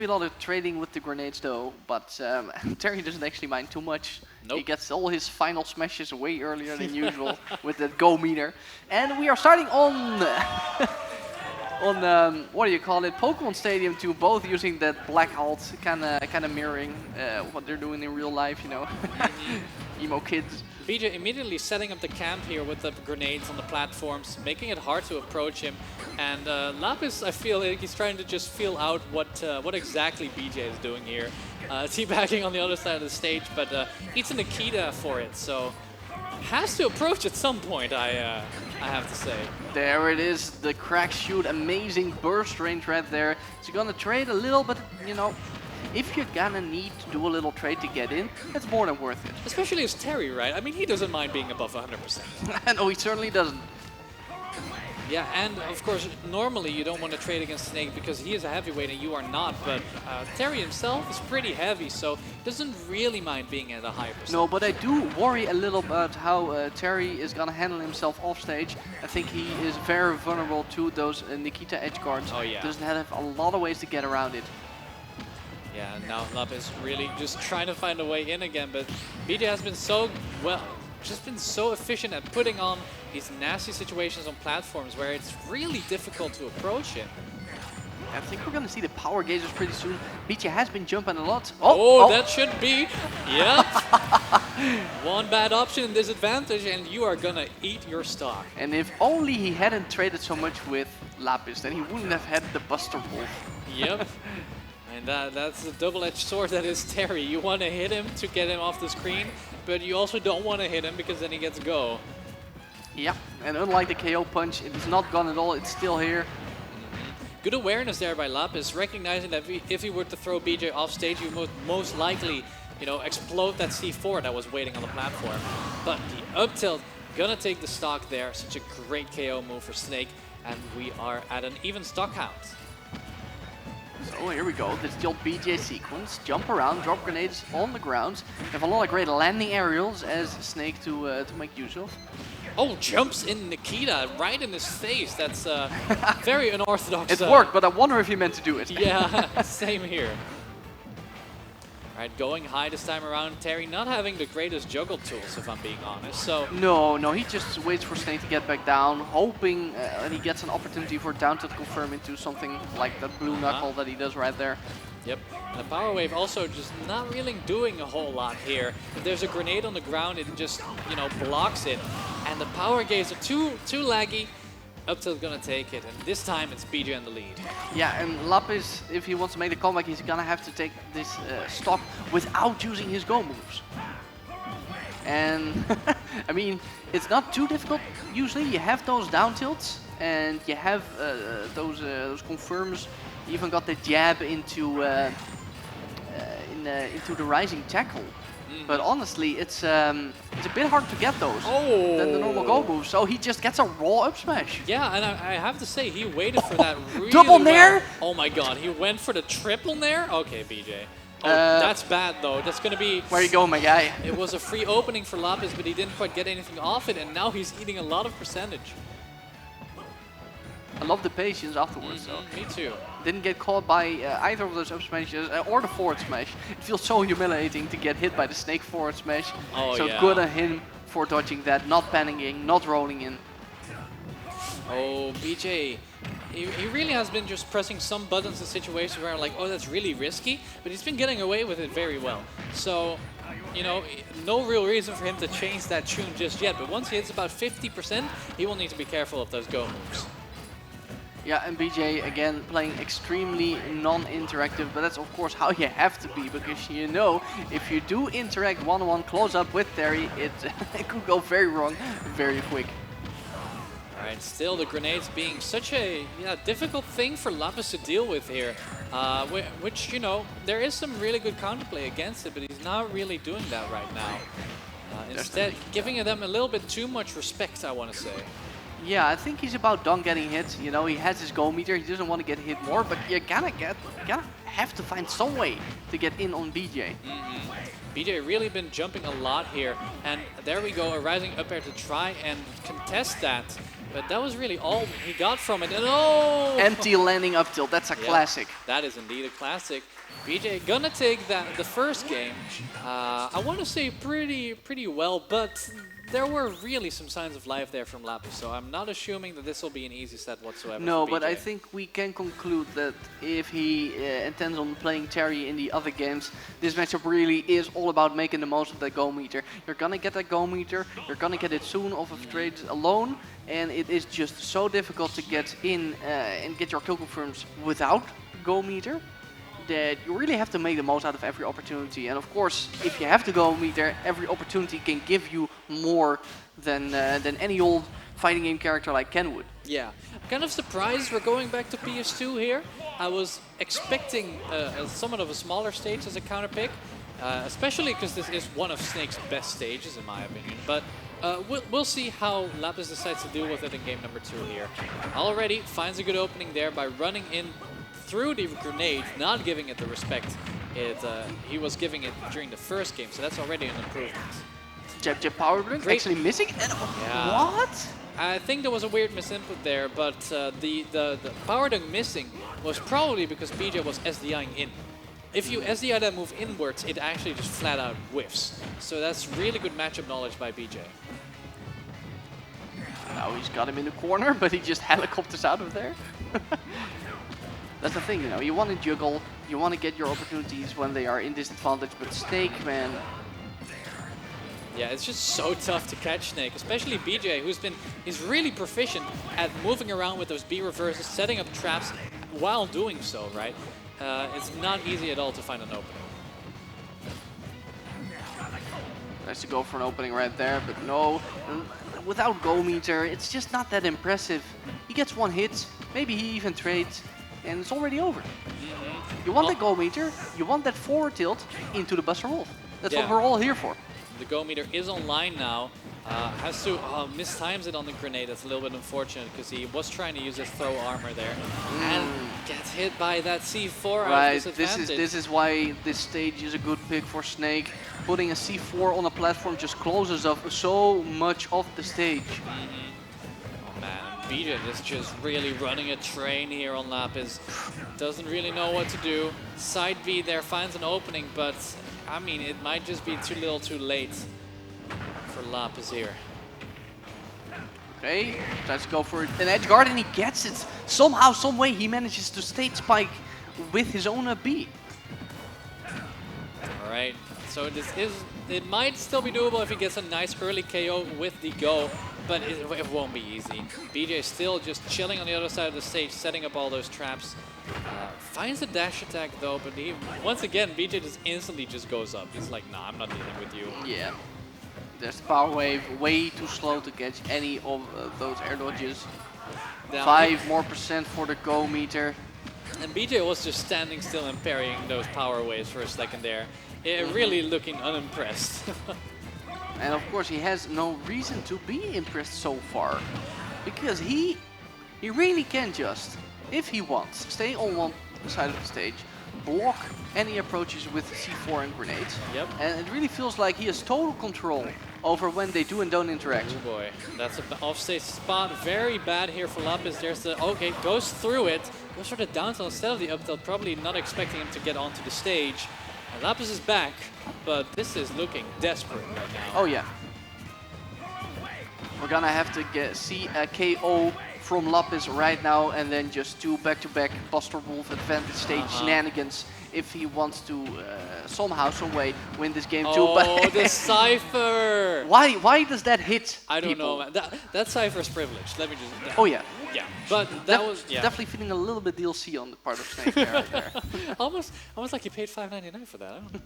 A lot of trading with the grenades though, but Terry doesn't actually mind too much. Nope. He gets all his final smashes way earlier than usual with that go meter. And we are starting on on what do you call it, Pokemon Stadium 2, both using that black alt, kind of mirroring what they're doing in real life, you know. Emo kids. BeJay immediately setting up the camp here with the grenades on the platforms, making it hard to approach him. And Lapis, I feel like he's trying to just feel out what exactly BeJay is doing here. Teabagging on the other side of the stage, but eats a Nikita for it, so has to approach at some point, I have to say. There it is, the crack shoot, amazing burst range right there. He's gonna trade a little, but you know, if you're gonna need to do a little trade to get in, it's more than worth it. Especially as Terry, right? I mean, he doesn't mind being above 100%. No, he certainly doesn't. Yeah, and of course, normally you don't want to trade against Snake because he is a heavyweight and you are not, but Terry himself is pretty heavy, so doesn't really mind being at a higher percent. No, but I do worry a little about how Terry is gonna handle himself off stage. I think he is very vulnerable to those Nikita edge guards. Oh yeah. Doesn't have a lot of ways to get around it. Yeah, now Lapis really just trying to find a way in again, but BeJay has been so, well, just been so efficient at putting on these nasty situations on platforms where it's really difficult to approach him. I think we're gonna see the power gauges pretty soon. BeJay has been jumping a lot. Oh, that should be, yeah. One bad option and disadvantage and you are gonna eat your stock. And if only he hadn't traded so much with Lapis, then he wouldn't have had the Buster Wolf. Yep. And that's the double-edged sword that is Terry. You want to hit him to get him off the screen, but you also don't want to hit him because then he gets go. Yeah, and unlike the KO punch, it is not gone at all, it's still here. Good awareness there by Lapis, recognizing that if he were to throw BeJay off stage, he would most likely, you know, explode that C4 that was waiting on the platform. But the up tilt, gonna take the stock there. Such a great KO move for Snake, and we are at an even stock count. So here we go, this still BeJay sequence. Jump around, drop grenades on the ground. Have a lot of great landing aerials as Snake to make use of. Oh, jumps in Nikita right in his face. That's very unorthodox. It worked, but I wonder if he meant to do it. Yeah, same here. All right, going high this time around. Terry not having the greatest juggle tools, if I'm being honest. So No, he just waits for Snake to get back down, hoping that he gets an opportunity for down to confirm into something like that blue knuckle that he does right there. Yep, and the power wave also just not really doing a whole lot here. If there's a grenade on the ground, it just, you know, blocks it. And the power gates are too laggy. Up till gonna take it, and this time it's BeJay in the lead. Yeah, and Lapis, if he wants to make the comeback, he's gonna have to take this stock without using his go moves. And I mean, it's not too difficult. Usually, you have those down tilts, and you have those confirms. You even got the jab into the rising tackle. But honestly, it's a bit hard to get those than the normal go move. So he just gets a raw up smash. Yeah, and I have to say, he waited for that really Double nair? well. Oh my god, he went for the triple nair? Okay, BeJay. Oh, that's bad though. That's gonna be... Where you going, my guy? It was a free opening for Lapis, but he didn't quite get anything off it, and now he's eating a lot of percentage. I love the patience afterwards, though. Me too. Didn't get caught by either of those up smashes or the forward smash. It feels so humiliating to get hit by the Snake forward smash. Oh, so yeah. good on him for dodging that, not panicking, not rolling in. Oh, BeJay. He really has been just pressing some buttons in situations where like, oh, that's really risky, but he's been getting away with it very well. So, you know, no real reason for him to change that tune just yet, but once he hits about 50%, he will need to be careful of those go moves. Yeah, and BeJay, again, playing extremely non-interactive, but that's of course how you have to be, because you know, if you do interact one-on-one close up with Terry, it could go very wrong very quick. Alright, still the grenades being such a difficult thing for Lapis to deal with here, which, you know, there is some really good counterplay against it, but he's not really doing that right now. Instead, giving them a little bit too much respect, I want to say. Yeah, I think he's about done getting hit. You know, he has his go meter, he doesn't want to get hit more, but you're gonna have to find some way to get in on BeJay. BeJay really been jumping a lot here, and there we go, a rising up air to try and contest that. But that was really all he got from it. And oh! Empty landing up tilt, that's a Yeah, classic. that is indeed a classic. BeJay gonna take the first game. I want to say pretty well, but there were really some signs of life there from Lapis, so I'm not assuming that this will be an easy set whatsoever. No, for but I BeJay. think we can conclude that if he intends on playing Terry in the other games, this matchup really is all about making the most of that go meter. You're gonna get that go meter, you're gonna get it soon off of trades alone, and it is just so difficult to get in and get your kill confirms without go meter, that you really have to make the most out of every opportunity. And of course, if you have to go meter, every opportunity can give you more than any old fighting game character like Ken would. Yeah, I'm kind of surprised we're going back to PS2 here. I was expecting somewhat of a smaller stage as a counter pick, especially because this is one of Snake's best stages in my opinion. But we'll see how Lapis decides to deal with it in game number 2 here. Already finds a good opening there by running in through the grenade, not giving it the respect he was giving it during the first game, so that's already an improvement. Jab power blink, Great. actually missing. And Yeah. what? I think there was a weird misinput there, but the power dunk missing was probably because BeJay was SDIing in. If you SDI that move inwards, it actually just flat out whiffs. So that's really good matchup knowledge by BeJay. Now he's got him in the corner, but he just helicopters out of there. That's the thing, you know, you want to juggle, you want to get your opportunities when they are in disadvantage, but Snake, man, Yeah, it's just so tough to catch Snake, especially BeJay, he's really proficient at moving around with those B reverses, setting up traps while doing so, right? It's not easy at all to find an opening. tries to go for an opening right there, but no. Without go meter, it's just not that impressive. He gets one hit, maybe he even trades, and it's already over. You want that go meter, you want that forward tilt into the Buster Wolf. That's what Yeah. we're all here for. The go meter is online now. Has to mistimes it on the grenade. That's a little bit unfortunate because he was trying to use his throw armor there and gets hit by that C4 out Right, of disadvantage. this is why this stage is a good pick for Snake. Putting a C4 on a platform just closes up so much of the stage. Oh man, BeJay is just really running a train here on Lapis. Doesn't really know what to do. Side B there finds an opening, but I mean, it might just be too little too late for Lapis here. Okay, tries to go for an edge guard and he gets it. Somehow, some way he manages to stage spike with his own B. All right, so it might still be doable if he gets a nice early KO with the go, but it won't be easy. BeJay still just chilling on the other side of the stage, setting up all those traps. Finds a dash attack though, but once again, BeJay just instantly just goes up. He's like, nah, I'm not dealing with you. Yeah. There's the power wave, way too slow to catch any of those air dodges. Now, 5% for the go meter. And BeJay was just standing still and parrying those power waves for a second there. Really looking unimpressed. And of course he has no reason to be impressed so far. Because he really can just, if he wants, stay on one side of the stage, block any approaches with C4 and grenades. Yep. And it really feels like he has total control over when they do and don't interact. Oh boy, that's an offstage spot. Very bad here for Lapis. There's the, okay, goes through it. Goes for the down tilt instead of the up tilt, probably not expecting him to get onto the stage. And Lapis is back, but this is looking desperate right now. Oh yeah. We're gonna have to see a KO from Lapis right now and then just do back-to-back Buster Wolf advantage stage shenanigans if he wants to somehow, some way win this game too. Oh, But the Cypher! why does that hit I don't people? know, man. That Cypher's privileged. Let me just... Oh yeah. Yeah, but that was... Yeah. Definitely feeling a little bit DLC on the part of Snake there. Right there. almost like he paid $5.99 for that. I don't know.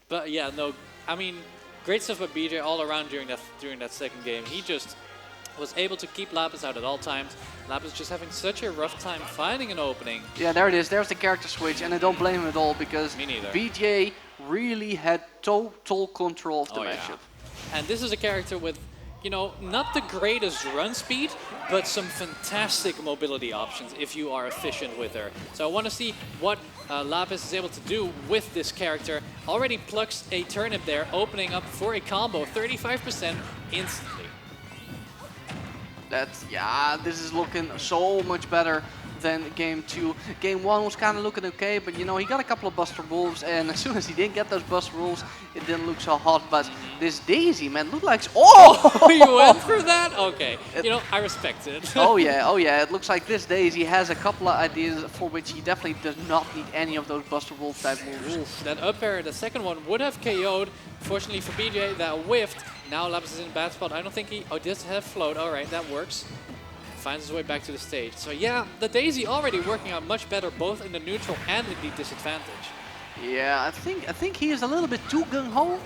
But yeah, no, I mean, great stuff by BeJay all around during that second game. He just was able to keep Lapis out at all times. Lapis just having such a rough time finding an opening. Yeah, there it is. There's the character switch, and I don't blame him at all because Me neither. BeJay really had total control of the matchup. And this is a character with, you know, not the greatest run speed, but some fantastic mobility options if you are efficient with her. So I want to see what Lapis is able to do with this character. Already plucks a turnip there, opening up for a combo, 35% instantly. Yeah, this is looking so much better than game 2. Game 1 was kind of looking okay, but you know, he got a couple of Buster Wolves, and as soon as he didn't get those Buster Wolves, it didn't look so hot. But this Daisy, man, looked like... Oh! You went for that? Okay. You know, I respect it. Oh yeah, it looks like this Daisy has a couple of ideas for which he definitely does not need any of those Buster Wolf type moves. Oof, that up air, the second one, would have KO'd. Fortunately for BeJay, that whiffed. Now Lapis is in a bad spot. I don't think he... Oh, does have float. Alright, that works. Finds his way back to the stage. So yeah, the Daisy already working out much better, both in the neutral and in the disadvantage. Yeah, I think he is a little bit too gung-ho.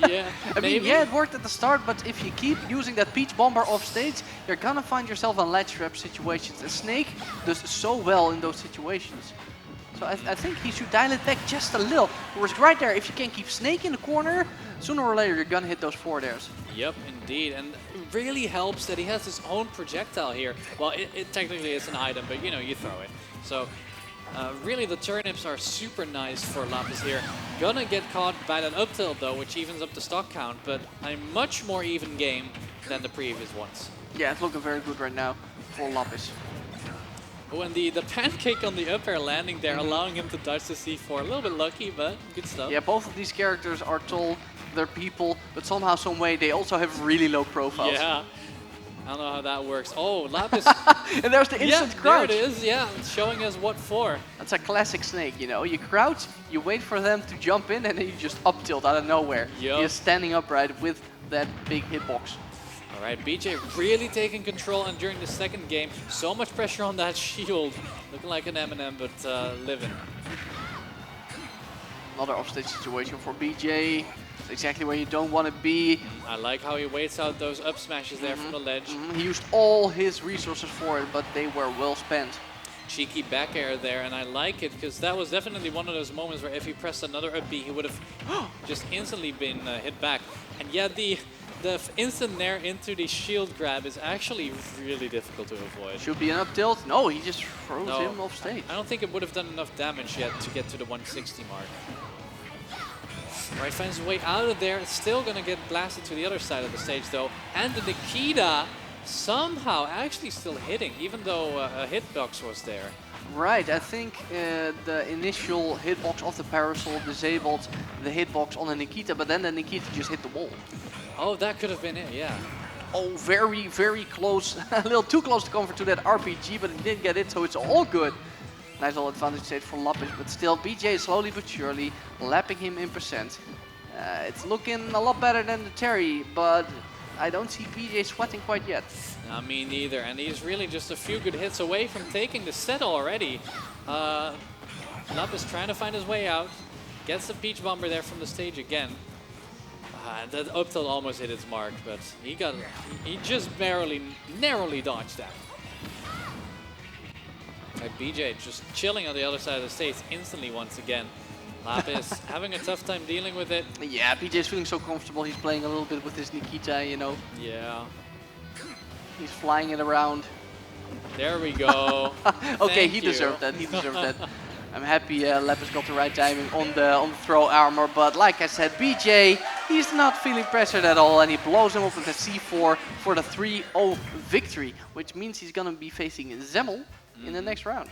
Yeah, I mean, yeah, it worked at the start, but if you keep using that Peach Bomber off stage, you're gonna find yourself in ledge trap situations. And Snake does so well in those situations. So I think he should dial it back just a little. Whereas right there, if you can keep Snake in the corner, sooner or later you're gonna hit those forwardairs. Yep, indeed. And it really helps that he has his own projectile here. Well, it technically is an item, but you know, you throw it. So really the turnips are super nice for Lapis here. Gonna get caught by that up tilt though, which evens up the stock count, but a much more even game than the previous ones. Yeah, it's looking very good right now for Lapis. Oh, and the pancake on the up air landing there, allowing him to dodge the C4. A little bit lucky, but good stuff. Yeah, both of these characters are tall, they're people, but somehow, some way, they also have really low profiles. Yeah, I don't know how that works. Oh, Lapis. And there's the instant crouch. There it is, yeah, it's showing us what for. That's a classic Snake, you know. You crouch, you wait for them to jump in, and then you just up tilt out of nowhere. Yep. You're standing upright with that big hitbox. All right, BeJay really taking control, and during the second game, so much pressure on that shield. Looking like an M&M, but living. Another offstage situation for BeJay. It's exactly where you don't want to be. I like how he waits out those up smashes there from the ledge. He used all his resources for it, but they were well spent. Cheeky back air there, and I like it because that was definitely one of those moments where if he pressed another up B, he would have just instantly been hit back. And yeah, the instant nair into the shield grab is actually really difficult to avoid. Should be an up tilt. No, he just froze him off stage. I don't think it would have done enough damage yet to get to the 160 mark. Right, finds his way out of there. It's still going to get blasted to the other side of the stage though. And the Nikita somehow actually still hitting, even though a hitbox was there. Right, I think the initial hitbox of the Parasol disabled the hitbox on the Nikita, but then the Nikita just hit the wall. Oh, that could have been it, yeah. Oh, very, very close. A little too close to comfort to that RPG, but he didn't get it, so it's all good. Nice little advantage state for Lapis, but still BeJay slowly but surely lapping him in percent. It's looking a lot better than the Terry, but I don't see BeJay sweating quite yet. Not me neither, and he's really just a few good hits away from taking the set already. Lapis trying to find his way out. Gets the Peach Bomber there from the stage again. That up tilt almost hit its mark, but he just narrowly dodged that. Right, BeJay just chilling on the other side of the stage instantly once again. Lapis having a tough time dealing with it. Yeah, BeJay's feeling so comfortable. He's playing a little bit with his Nikita, you know. Yeah. He's flying it around. There we go. Okay, he deserved that. He deserved that. I'm happy Lapis got the right timing on the throw armor, but like I said, BeJay, he's not feeling pressured at all, and he blows him up with a C4 for the 3-0 victory, which means he's gonna be facing Zemmel in the next round.